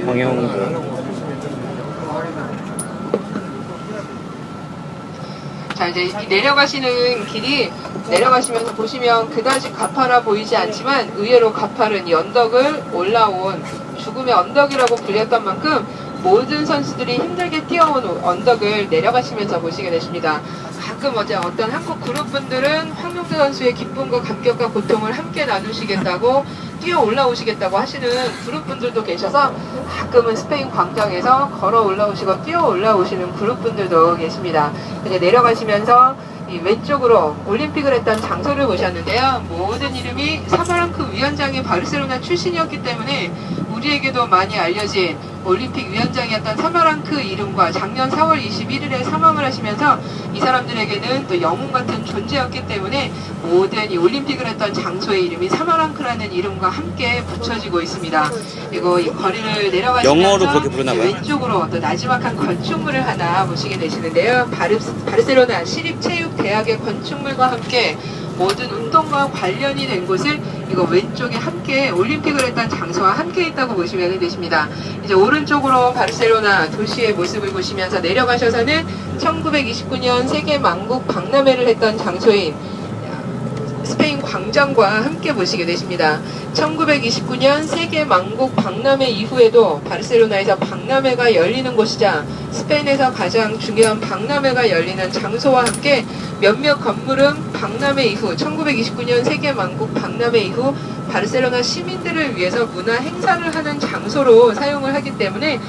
방향도. 자, 이제 내려가시는 길이 내려가시면서 보시면 그다지 가파라 보이지 않지만 의외로 가파른 이 언덕을 올라온 죽음의 언덕이라고 불렸던 만큼 모든 선수들이 힘들게 뛰어온 언덕을 내려가시면서 보시게 되십니다. 가끔 어떤 한국 그룹분들은 황명재 선수의 기쁨과 감격과 고통을 함께 나누시겠다고 뛰어 올라오시겠다고 하시는 그룹분들도 계셔서 가끔은 스페인 광장에서 걸어 올라오시고 뛰어 올라오시는 그룹분들도 계십니다. 이제 내려가시면서 이 왼쪽으로 올림픽을 했던 장소를 보셨는데요. 모든 이름이 사마랑크 위원장이 바르셀로나 출신이었기 때문에 우리에게도 많이 알려진 올림픽 위원장이었던 사마랑크 이름과 작년 4월 21일에 사망을 하시면서 이 사람들에게는 또 영웅 같은 존재였기 때문에 모든 이 올림픽을 했던 장소의 이름이 사마랑크라는 이름과 함께 붙여지고 있습니다. 그리고 이 거리를 내려가시면서 영어로 그렇게 부르나 봐요. 왼쪽으로 또 나지막한 건축물을 하나 보시게 되시는데요. 바르셀로나 시립체육대학의 건축물과 함께 모든 운동과 관련이 된 곳을 이거 왼쪽에 함께 올림픽을 했던 장소와 함께 있다고 보시면 되십니다. 이제 오른쪽으로 바르셀로나 도시의 모습을 보시면서 내려가셔서는 1929년 세계 만국 박람회를 했던 장소인 스페인 광장과 함께 보시게 되십니다. 1929년 세계 만국 박람회 이후에도 바르셀로나에서 박람회가 열리는 곳이자 스페인에서 가장 중요한 박람회가 열리는 장소와 함께 몇몇 건물은 박람회 이후 1929년 세계 만국 박람회 이후 바르셀로나 시민들을 위해서 문화 행사를 하는 장소로 사용을 하기 때문에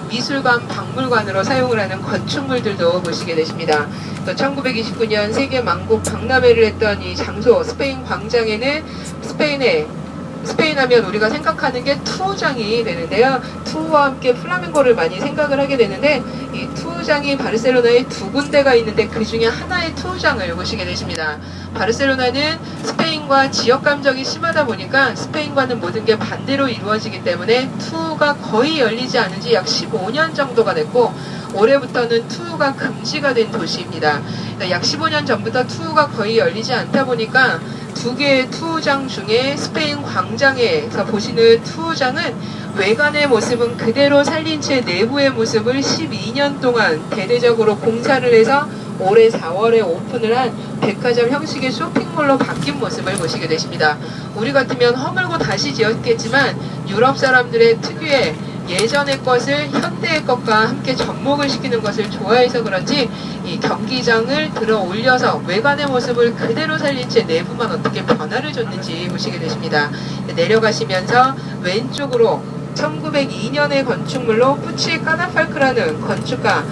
미술관, 박물관으로 사용을 하는 건축물들도 보시게 되십니다. 또 1929년 세계 만국 박람회를 했던 이 장소 스페인 광장에는 스페인 하면 우리가 생각하는 게 투우장이 되는데요. 투우와 함께 플라멩고를 많이 생각을 하게 되는데 이 투우장이 바르셀로나에 두 군데가 있는데 그 중에 하나의 투우장을 보시게 되십니다. 바르셀로나는 스페인과 지역 감정이 심하다 보니까 스페인과는 모든 게 반대로 이루어지기 때문에 투우가 거의 열리지 않은 지 약 15년 정도가 됐고 올해부터는 투우가 금지가 된 도시입니다. 그러니까 약 15년 전부터 투우가 거의 열리지 않다 보니까 두 개의 투우장 중에 스페인 광장에서 보시는 투우장은 외관의 모습은 그대로 살린 채 내부의 모습을 12년 동안 대대적으로 공사를 해서 올해 4월에 오픈을 한 백화점 형식의 쇼핑몰로 바뀐 모습을 보시게 되십니다. 우리 같으면 허물고 다시 지었겠지만 유럽 사람들의 특유의 예전의 것을 현대의 것과 함께 접목을 시키는 것을 좋아해서 그런지 이 경기장을 들어 올려서 외관의 모습을 그대로 살린 채 내부만 어떻게 변화를 줬는지 보시게 되십니다. 내려가시면서 왼쪽으로 1902년의 건축물로 푸치 까나팔크라는 건축가,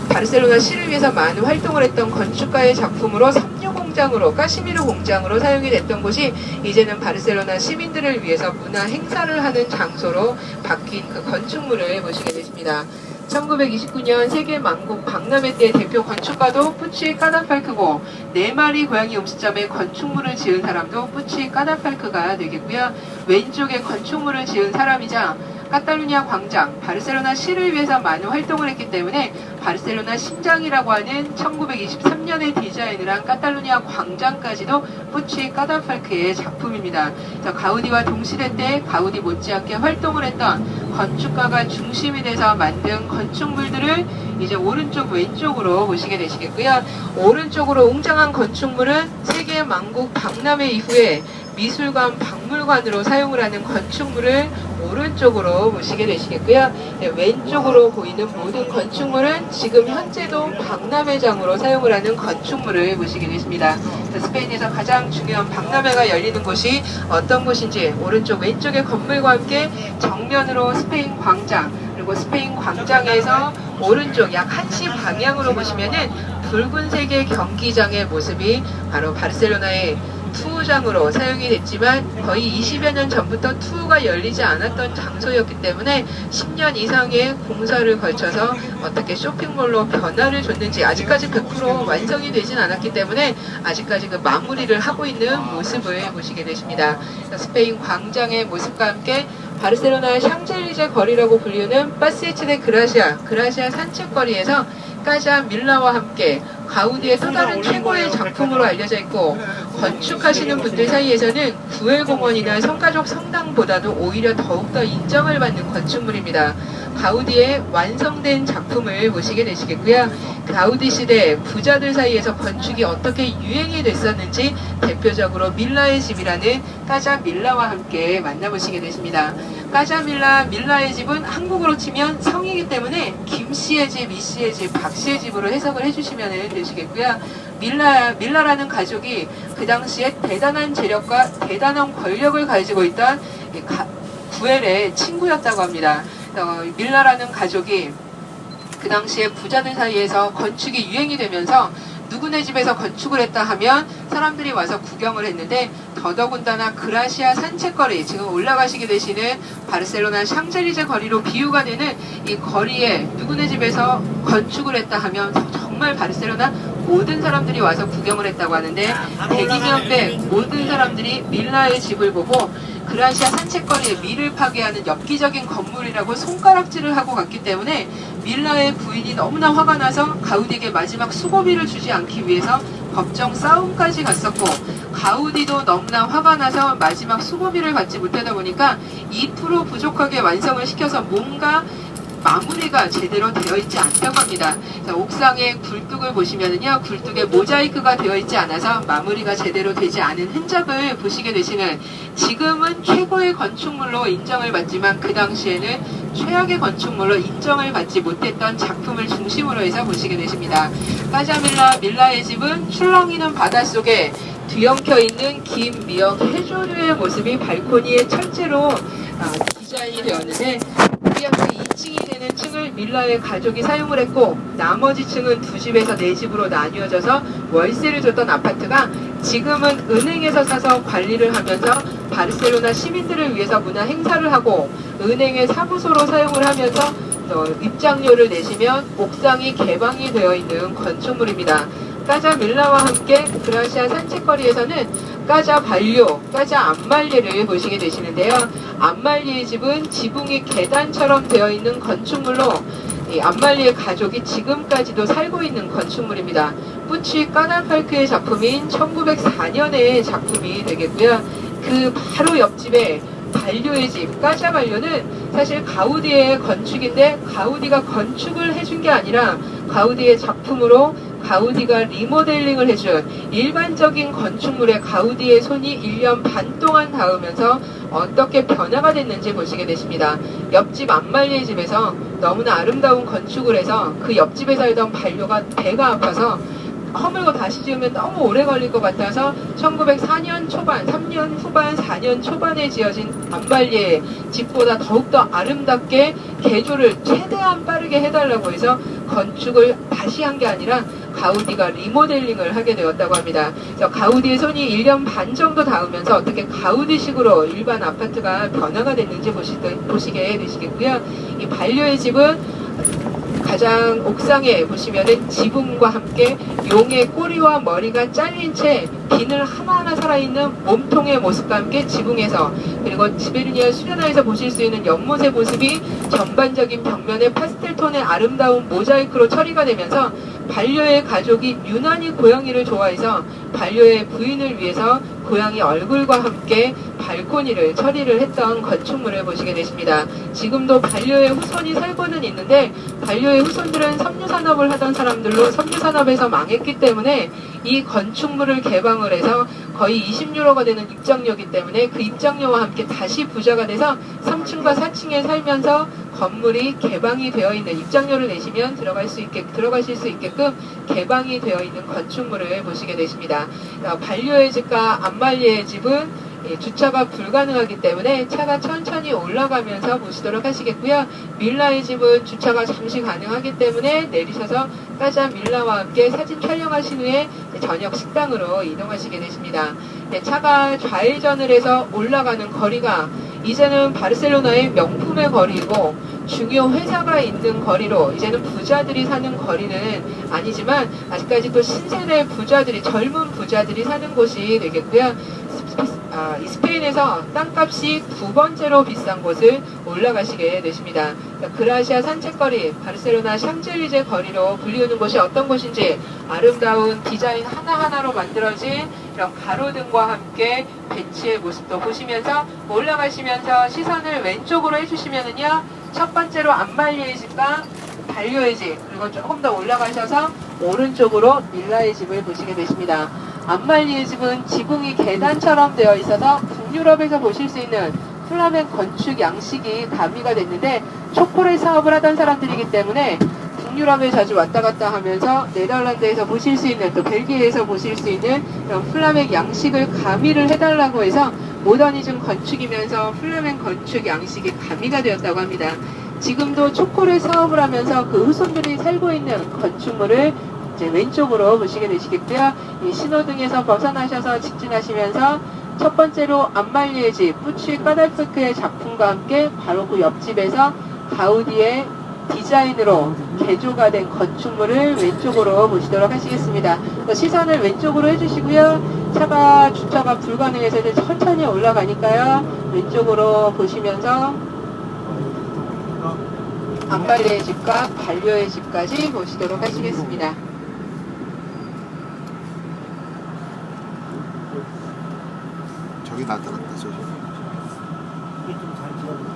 바르셀로나 시를 위해서 많은 활동을 했던 건축가의 작품으로 섬유 공장으로, 까시미르 공장으로 사용이 됐던 곳이 이제는 바르셀로나 시민들을 위해서 문화 행사를 하는 장소로 바뀐 그 건축물을 보시게 되십니다. 1929년 세계 만국 박람회 때 대표 건축가도 푸치 까나팔크고 4마리 고양이 음식점에 건축물을 지은 사람도 푸치 까나팔크가 되겠고요. 왼쪽에 건축물을 지은 사람이자 카탈루냐 광장, 바르셀로나 시를 위해서 많은 활동을 했기 때문에 바르셀로나 심장이라고 하는 1923년에 디자인을 한 카탈루냐 광장까지도 푸치 까나팔크의 작품입니다. 가우디와 동시대 때 가우디 못지않게 활동을 했던 건축가가 중심이 돼서 만든 건축물들을 이제 오른쪽 왼쪽으로 보시게 되시겠고요. 오른쪽으로 웅장한 건축물은 세계 만국 박람회 이후에 미술관, 박물관으로 사용을 하는 건축물을 오른쪽으로 보시게 되시겠고요. 네, 왼쪽으로 보이는 모든 건축물은 지금 현재도 박람회장으로 사용을 하는 건축물을 보시게 되십니다. 스페인에서 가장 중요한 박람회가 열리는 곳이 어떤 곳인지 오른쪽 왼쪽의 건물과 함께 정면으로 스페인 광장, 그리고 스페인 광장에서 오른쪽 약 1시 방향으로 보시면은 붉은색의 경기장의 모습이 바로 바르셀로나의 투우장으로 사용이 됐지만 거의 20여 년 전부터 투우가 열리지 않았던 장소였기 때문에 10년 이상의 공사를 거쳐서 어떻게 쇼핑몰로 변화를 줬는지 아직까지 100% 완성이 되진 않았기 때문에 아직까지 그 마무리를 하고 있는 모습을 보시게 되십니다. 스페인 광장의 모습과 함께 바르셀로나의 샹젤리제 거리라고 불리는 파세이체 데 그라시아 산책거리에서 까자 밀라와 함께 가우디의 또 다른 최고의 작품으로 알려져 있고 건축하시는 분들 사이에서는 구엘공원이나 성가족 성당보다도 오히려 더욱더 인정을 받는 건축물입니다. 가우디의 완성된 작품을 보시게 되시겠고요. 가우디 시대 부자들 사이에서 건축이 어떻게 유행이 됐었는지 대표적으로 밀라의 집이라는 까자 밀라와 함께 만나보시게 되십니다. 까자 밀라의 집은 한국으로 치면 성이기 때문에 김씨의 집, 이씨의 집, 박씨의 집으로 해석을 해주시면 되시겠고요. 밀라라는 가족이 그 당시에 대단한 재력과 대단한 권력을 가지고 있던 구엘의 친구였다고 합니다. 밀라라는 가족이 그 당시에 부자들 사이에서 건축이 유행이 되면서 누구네 집에서 건축을 했다 하면 사람들이 와서 구경을 했는데, 더더군다나 그라시아 산책거리, 지금 올라가시게 되시는 바르셀로나 샹젤리제 거리로 비유가 되는 이 거리에 누구네 집에서 건축을 했다 하면 정말 바르셀로나 모든 사람들이 와서 구경을 했다고 하는데, 100이면 100 모든 사람들이 밀라의 집을 보고 그라시아 산책거리에 밀을 파괴하는 엽기적인 건물이라고 손가락질을 하고 갔기 때문에 밀라의 부인이 너무나 화가 나서 가우디에게 마지막 수고비를 주지 않기 위해서 법정 싸움까지 갔었고, 가우디도 너무나 화가 나서 마지막 수고비를 받지 못하다 보니까 2% 부족하게 완성을 시켜서 뭔가 마무리가 제대로 되어 있지 않다고 합니다. 자, 옥상의 굴뚝을 보시면은요, 굴뚝에 모자이크가 되어 있지 않아서 마무리가 제대로 되지 않은 흔적을 보시게 되시는, 지금은 최고의 건축물로 인정을 받지만 그 당시에는 최악의 건축물로 인정을 받지 못했던 작품을 중심으로 해서 보시게 되십니다. 까자 밀라의 집은 출렁이는 바닷속에 뒤엉켜 있는 긴 미역 해조류의 모습이 발코니에 철제로 디자인이 되었는데, 그 2층이 되는 층을 밀라의 가족이 사용을 했고, 나머지 층은 두 집에서 네 집으로 나뉘어져서 월세를 줬던 아파트가 지금은 은행에서 사서 관리를 하면서 바르셀로나 시민들을 위해서 문화 행사를 하고 은행의 사무소로 사용을 하면서 입장료를 내시면 옥상이 개방이 되어 있는 건축물입니다. 까자 밀라와 함께 그라시아 산책거리에서는 까자 발료, 까자 안말리를 보시게 되시는데요. 안말리의 집은 지붕이 계단처럼 되어 있는 건축물로 이 안말리의 가족이 지금까지도 살고 있는 건축물입니다. 뿌치 까날팔크의 작품인 1904년의 작품이 되겠고요. 그 바로 옆집에 발료의 집, 까자 발료는 사실 가우디의 건축인데, 가우디가 건축을 해준 게 아니라 가우디의 작품으로 가우디가 리모델링을 해준 일반적인 건축물에 가우디의 손이 1년 반 동안 닿으면서 어떻게 변화가 됐는지 보시게 되십니다. 옆집 안말리의 집에서 너무나 아름다운 건축을 해서 그 옆집에 살던 반려가 배가 아파서 허물고 다시 지으면 너무 오래 걸릴 것 같아서 1904년 초반, 3년 후반, 4년 초반에 지어진 안말리의 집보다 더욱더 아름답게 개조를 최대한 빠르게 해달라고 해서 건축을 다시 한 게 아니라 가우디가 리모델링을 하게 되었다고 합니다. 그래서 가우디의 손이 1년 반 정도 닿으면서 어떻게 가우디식으로 일반 아파트가 변화가 됐는지 보시게 되시겠고요. 이 반려의 집은 가장 옥상에 보시면은 지붕과 함께 용의 꼬리와 머리가 잘린 채 비늘 하나하나 살아있는 몸통의 모습과 함께 지붕에서, 그리고 지베르니아 수련화에서 보실 수 있는 연못의 모습이 전반적인 벽면에 파스텔톤의 아름다운 모자이크로 처리가 되면서 반려의 가족이 유난히 고양이를 좋아해서 반려의 부인을 위해서 고양이 얼굴과 함께 발코니를 처리를 했던 건축물을 보시게 되십니다. 지금도 반려의 후손이 살고는 있는데, 반려의 후손들은 섬유산업을 하던 사람들로 섬유산업에서 망했기 때문에 이 건축물을 개방을 해서 거의 20유로가 되는 입장료이기 때문에 그 입장료와 함께 다시 부자가 돼서 3층과 4층에 살면서 건물이 개방이 되어 있는, 입장료를 내시면 들어가실 수 있게끔 개방이 되어 있는 건축물을 보시게 되십니다. 반려의 집과 안말리의 집은 주차가 불가능하기 때문에 차가 천천히 올라가면서 보시도록 하시겠고요. 밀라의 집은 주차가 잠시 가능하기 때문에 내리셔서 까자 밀라와 함께 사진 촬영하신 후에 저녁 식당으로 이동하시게 되십니다. 차가 좌회전을 해서 올라가는 거리가 이제는 바르셀로나의 명품의 거리이고 중요 회사가 있는 거리로, 이제는 부자들이 사는 거리는 아니지만 아직까지 또 신세대 부자들이, 젊은 부자들이 사는 곳이 되겠고요. 스페인에서 땅값이 두 번째로 비싼 곳을 올라가시게 되십니다. 그라시아 산책거리, 바르셀로나 샹젤리제 거리로 불리우는 곳이 어떤 곳인지, 아름다운 디자인 하나하나로 만들어진 이런 가로등과 함께 배치의 모습도 보시면서 올라가시면서 시선을 왼쪽으로 해주시면은요, 첫 번째로 안말리의 집과 반려의 집, 그리고 조금 더 올라가셔서 오른쪽으로 밀라의 집을 보시게 되십니다. 안말리의 집은 지붕이 계단처럼 되어 있어서 북유럽에서 보실 수 있는 플라멘 건축 양식이 가미가 됐는데, 초콜릿 사업을 하던 사람들이기 때문에 북유럽에 자주 왔다 갔다 하면서 네덜란드에서 보실 수 있는, 또 벨기에에서 보실 수 있는 이런 플라멘 양식을 가미를 해달라고 해서 모더니즘 건축이면서 플라멘 건축 양식이 가미가 되었다고 합니다. 지금도 초콜릿 사업을 하면서 그 후손들이 살고 있는 건축물을 이제 왼쪽으로 보시게 되시겠고요. 이 신호등에서 벗어나셔서 직진하시면서 첫 번째로 안말리의 집, 뿌치 까달프크의 작품과 함께 바로 그 옆집에서 가우디의 디자인으로 개조가 된 건축물을 왼쪽으로 보시도록 하시겠습니다. 시선을 왼쪽으로 해주시고요. 차가 주차가 불가능해서 이제 천천히 올라가니까요. 왼쪽으로 보시면서 안말리의 집과 반려의 집까지 보시도록 하시겠습니다. 저기 나타났다. 저기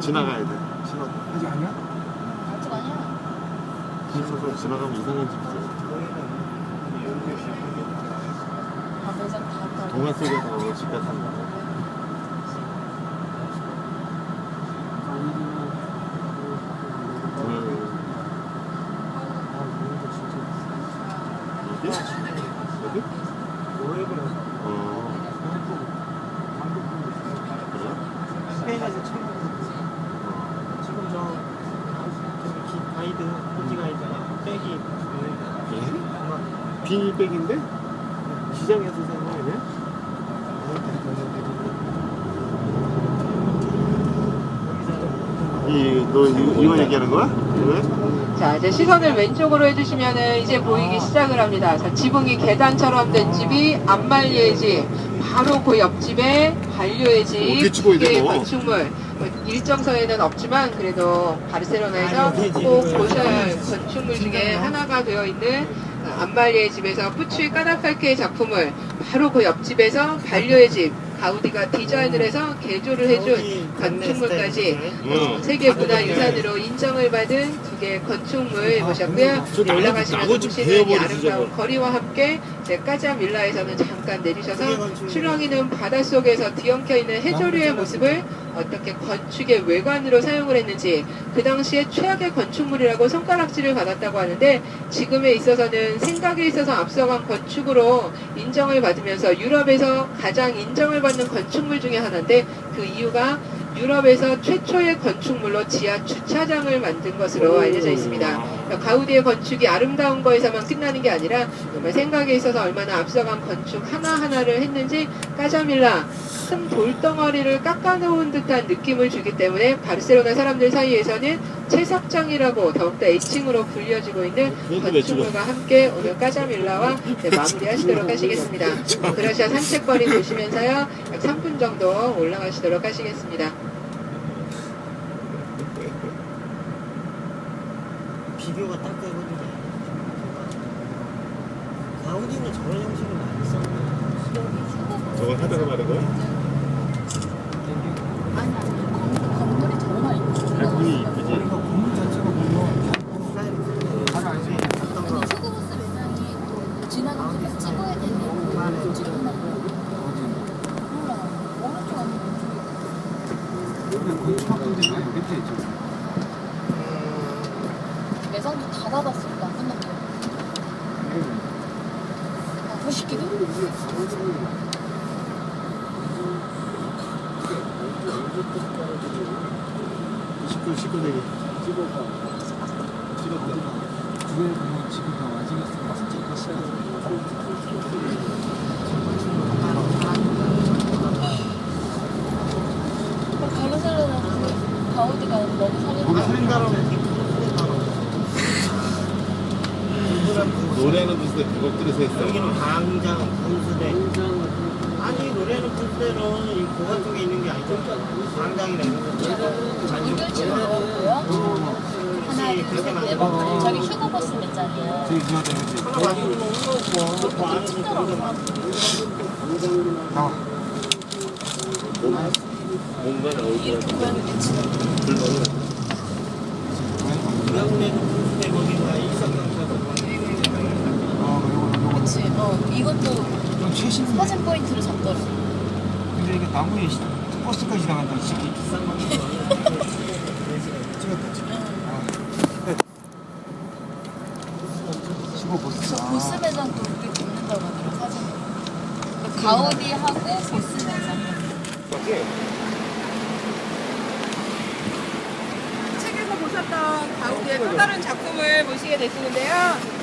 지나가야 돼. 신호 아직 아니야? 아직 아니야. 신호도 지나가면 이상한 집 있어. 아, 매장 다 동화 속에서 집 같은 거. 이게? 여기? 스페인에서 처음 지금 저기 가이드, 호지 가이드가 백이 예? 비닐백인데? 시장에서 산 거 아니야? 너 이거 얘기하는 거야? 왜? 자, 이제 시선을 왼쪽으로 해주시면은 이제 보이기 시작을 합니다. 자, 지붕이 계단처럼 된 집이 안말리의 집, 바로 그 옆집에 반려의 집, 어떻게 보이는 두 개의 거? 건축물. 일정서에는 없지만 그래도 바르셀로나에서 꼭 보셔야 할 건축물 중에 하나가 되어 있는 안말리의 집에서 뿌치 까다팔케의 작품을 바로 그 옆집에서 반려의 집, 가우디가 디자인을 해서 개조를 해준 건축물까지 세계 문화유산으로 인정을 받은 두 개의 건축물 보셨고요. 네, 올라가시면서 보시는 이 아름다운 거리와 함께 이제 까자밀라에서는 잠깐 내리셔서 출렁이는 바닷속에서 뒤엉켜 있는 해조류의 모습을 어떻게 건축의 외관으로 사용을 했는지, 그 당시에 최악의 건축물이라고 손가락질을 받았다고 하는데, 지금에 있어서는 생각에 있어서 앞서간 건축으로 인정을 받으면서 유럽에서 가장 인정을 받는 건축물 중에 하나인데, 그 이유가 유럽에서 최초의 건축물로 지하 주차장을 만든 것으로 알려져 있습니다. 가우디의 건축이 아름다운 거에서만 끝나는 게 아니라 정말 생각에 있어서 얼마나 앞서간 건축 하나하나를 했는지, 까자밀라 큰 돌덩어리를 깎아놓은 듯한 느낌을 주기 때문에 바르셀로나 사람들 사이에서는 채석장이라고 더욱더 애칭으로 불려지고 있는 건축물과 함께 오늘 까자밀라와 마무리하시도록 하시겠습니다. 그라시아 산책거리 보시면서요, 약 3분 정도 올라가시도록 하시겠습니다. 비교가 딱 되거든요. 가우디는 저런 형식을 많이 썼는데 저거 하다가 말한 거야? 아니, 건물이 정말 이쁘죠. 작품이 이쁘지? 그러니까 건물 자체가 보면 잘 알지. 아니, 슈그버스 매장이 또 지나가면서 찍어야 되는 거 찍는다고. 몰라. 오른쪽 아니면 왼쪽에. 건축학분들이 여기 밑에 있잖아. 매장도 다 닫았습니다. 끝났죠. 보시기도. 식구 되게. 찍었다. 그게 그냥 지금 다 완성했어. 바르셀로나 그 가우디가 너무 살이 거기 살인다라고 노래하는 곳에 그것들에서 했어. 여기는 광장, 분수대. 아니 노래하는 분수대는 이 고관 쪽에 있는 게 아니죠. 광장이라 이런 거. 연결지로 넣었고요. 하나, 둘, 셋, 네 번. 저기 슈거버스 몇 잔이에요? 하나 가지고 오는 거고 그 안에서 그런 거 뭔가 나오고 이렇게 고양이 배치는 불만은 명내도 분수대 거기가 일석강사도 그치. 이것도 좀 최신. 사진 포인트를 잡더라. 근데 이게 나무에 버스까지 나간다. 진짜. 비싼 거 치고 버스. 보스 매장도 우리 돕는다고 하더라, 사진. 가우디하고 보스 매장. 책에서 보셨던 가우디의 또 다른 작품을 보시게 되시는데요.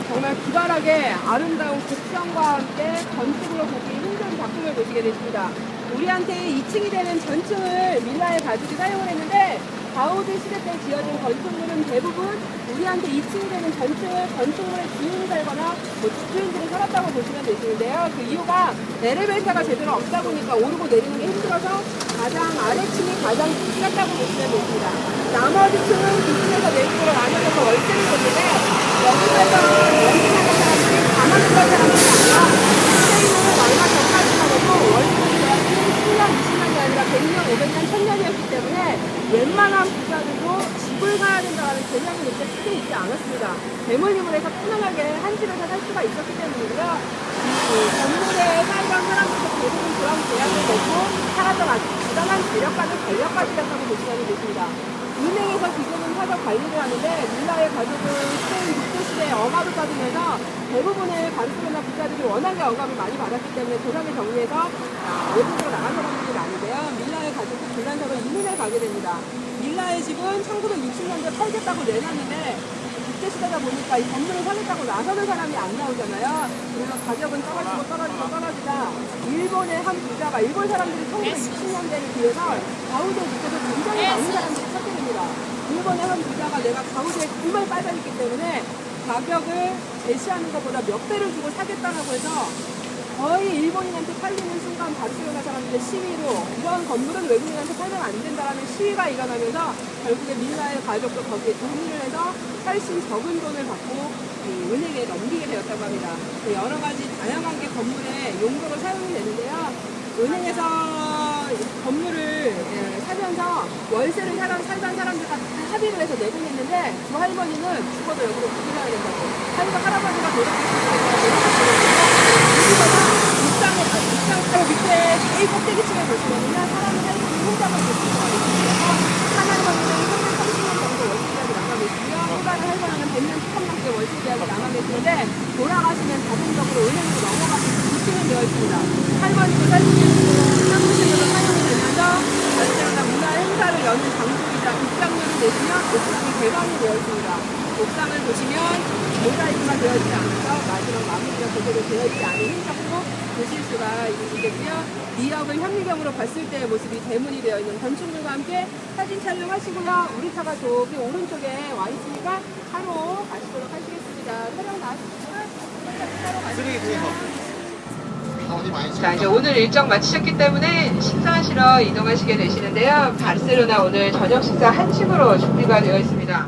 정말 기발하게 아름다운 곡선과 함께 건축으로 보기 힘든 작품을 보시게 되십니다. 우리한테 2층이 되는 전층을 밀라의 가죽이 사용을 했는데 가우디 시대 때 지어진 건축물은 대부분 우리한테 2층이 되는 전층을 건축물의 주인이 살거나 집주인들이 살았다고 보시면 되시는데요. 그 이유가 엘리베이터가 제대로 없다 보니까 오르고 내리는 게 힘들어서 가장 아래층이 가장 작다고 보시면 됩니다. 나머지 층은 2층에서 내층으로 나눠져서 월세를 줬는데 여기 살던 연습하는 사람들이 가만히 살 사람들이 아니라 세이는 얼마 전까지만 해도 월세를 줘야지 10년, 20년이 아니라 100년, 500년, 1000년이었기 때문에 웬만한 부자들도 집을 사야 된다는 개념이 그렇게 크게 있지 않았습니다. 대물림으로 해서 편안하게 한 집에서 살 수가 있었기 때문이고요. 건물에 살던 사람들도 대부분 그런 계약을 맺고 살았던 아주 부단한 재력가들, 권력가들이었다고 보시면 되십니다. 은행에서 지금은 사적 관리를 하는데 밀라의 가족은 스페인 국제시대에 억압을 받으면서 대부분의 바르셀로나 부자들이 워낙에 억압을 많이 받았기 때문에 조상을 정리해서 외국으로 나간 사람들이 아닌데요. 밀라의 가족은 불란서로 이민을 가게 됩니다. 밀라의 집은 1960년도에 팔겠다고 내놨는데 국제시대다 보니까 이 건물을 사겠다고 나서는 사람이 안 나오잖아요. 그래서 가격은 떨어지다 일본의 한 부자가 일본 사람들이 1960년대를 기해서 가우디에 밑에서 굉장히 많은 사람들이 찾게 됩니다. 일본의 한 부자가 내가 가우디에 정말 빠져있기 때문에 가격을 제시하는 것보다 몇 배를 주고 사겠다라고 해서 거의 일본인한테 팔리는 순간 바르셀로나 사람들의 시위로 이런 건물은 외국인한테 팔면 안 된다라는 시위가 일어나면서 결국에 밀라의 가족도 거기에 동의를 해서 훨씬 적은 돈을 받고 은행에 넘기게 되었다고 합니다. 여러 가지 다양한 게 건물의 용도로 사용이 되는데요. 은행에서 건물을 사면서 월세를 살던 사람들과 다 합의를 해서 내고 있는데 그 할머니는 죽어도 여기로 못 살아야 된다고. 그래서 할아버지가 바로 밑에 제일 꼭대기층에 보시면은요, 사람이 살고 있는 혼자만 볼 수가 있어서 한 할머니는 330년 정도 월세 계약이 남아 계시고요. 후가를 할머니는 100년 초반 넘게 월세 계약이 남아 계시는데 돌아가시면 자동적으로 은행으로 넘어가서 입증이 되어 있습니다. 할머니도 살 수 있는 사무실로 사용이 되면서 바르셀로나 문화 행사를 여는 장소이자 입장료를 내시면 옥상이 개방이 되어 있습니다. 옥상을 보시면 모자이크가 되어 있지 않아서 마지막 마무리가 제대로 되어 있지 않은 흔적도 보실 수가 있으시겠고요. 미역을 현미경으로 봤을 때의 모습이 대문이 되어 있는 건축물과 함께 사진 촬영하시고요. 우리 차가 저기 오른쪽에 와 있으니까 차로 가시도록 하시겠습니다. 촬영 다 하시고요. 차로 가시고요. 자, 이제 오늘 일정 마치셨기 때문에 식사하시러 이동하시게 되시는데요. 바르셀로나 오늘 저녁 식사 한식으로 준비가 되어 있습니다.